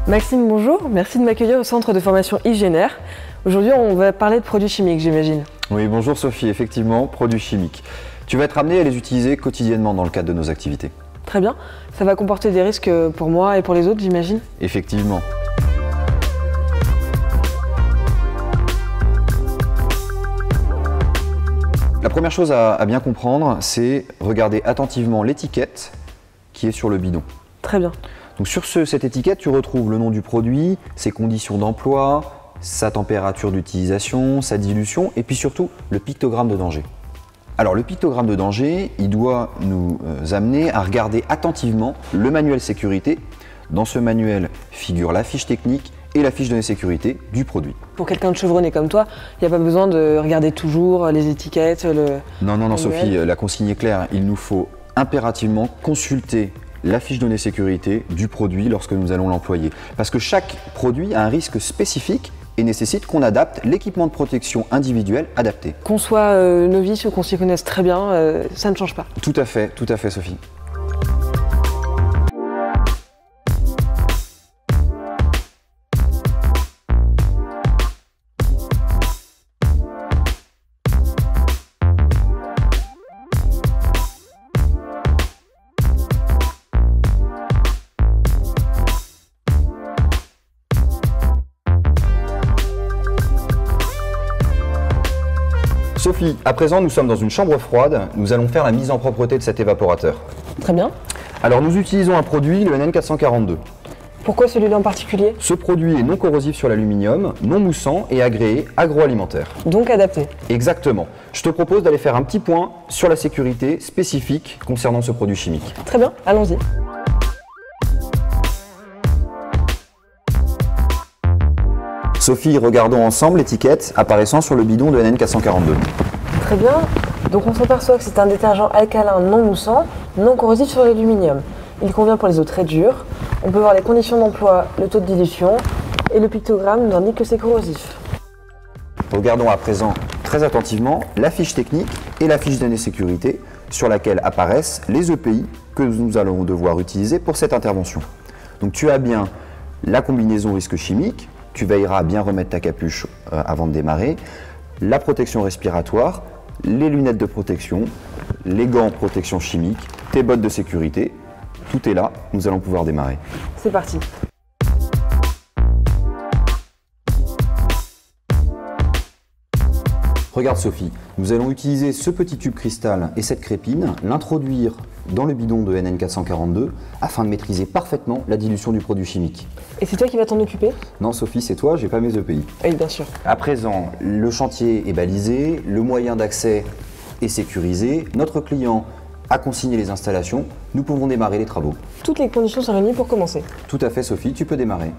Maxime, bonjour. Merci de m'accueillir au centre de formation Hygiénaire. Aujourd'hui, on va parler de produits chimiques, j'imagine. Oui, bonjour Sophie. Effectivement, produits chimiques. Tu vas être amené à les utiliser quotidiennement dans le cadre de nos activités. Très bien. Ça va comporter des risques pour moi et pour les autres, j'imagine. Effectivement. La première chose à bien comprendre, c'est regarder attentivement l'étiquette qui est sur le bidon. Très bien. Donc sur cette étiquette, tu retrouves le nom du produit, ses conditions d'emploi, sa température d'utilisation, sa dilution et puis surtout le pictogramme de danger. Alors le pictogramme de danger, il doit nous amener à regarder attentivement le manuel sécurité. Dans ce manuel figure la fiche technique et la fiche de sécurité du produit. Pour quelqu'un de chevronné comme toi, il n'y a pas besoin de regarder toujours les étiquettes, Non Sophie, la consigne est claire, il nous faut impérativement consulter la fiche donnée sécurité du produit lorsque nous allons l'employer. Parce que chaque produit a un risque spécifique et nécessite qu'on adapte l'équipement de protection individuel adapté. Qu'on soit novice ou qu'on s'y connaisse très bien, ça ne change pas. Tout à fait Sophie. Sophie, à présent nous sommes dans une chambre froide, nous allons faire la mise en propreté de cet évaporateur. Très bien. Alors nous utilisons un produit, le NN442. Pourquoi celui-là en particulier? Ce produit est non corrosif sur l'aluminium, non moussant et agréé agroalimentaire. Donc adapté. Exactement. Je te propose d'aller faire un petit point sur la sécurité spécifique concernant ce produit chimique. Très bien, allons-y. Sophie, regardons ensemble l'étiquette apparaissant sur le bidon de NN442. Très bien. Donc on s'aperçoit que c'est un détergent alcalin non moussant, non corrosif sur l'aluminium. Il convient pour les eaux très dures. On peut voir les conditions d'emploi, le taux de dilution et le pictogramme nous indique que c'est corrosif. Regardons à présent très attentivement la fiche technique et la fiche d'année sécurité sur laquelle apparaissent les EPI que nous allons devoir utiliser pour cette intervention. Donc tu as bien la combinaison risque chimique, tu veilleras à bien remettre ta capuche avant de démarrer, la protection respiratoire, les lunettes de protection, les gants protection chimique, tes bottes de sécurité, tout est là, nous allons pouvoir démarrer. C'est parti. Regarde Sophie, nous allons utiliser ce petit tube cristal et cette crépine, l'introduire dans le bidon de NN442 afin de maîtriser parfaitement la dilution du produit chimique. Et c'est toi qui vas t'en occuper? Non Sophie, c'est toi, j'ai pas mes EPI. Oui, bien sûr. À présent, le chantier est balisé, le moyen d'accès est sécurisé, notre client a consigné les installations, nous pouvons démarrer les travaux. Toutes les conditions sont réunies pour commencer. Tout à fait Sophie, tu peux démarrer.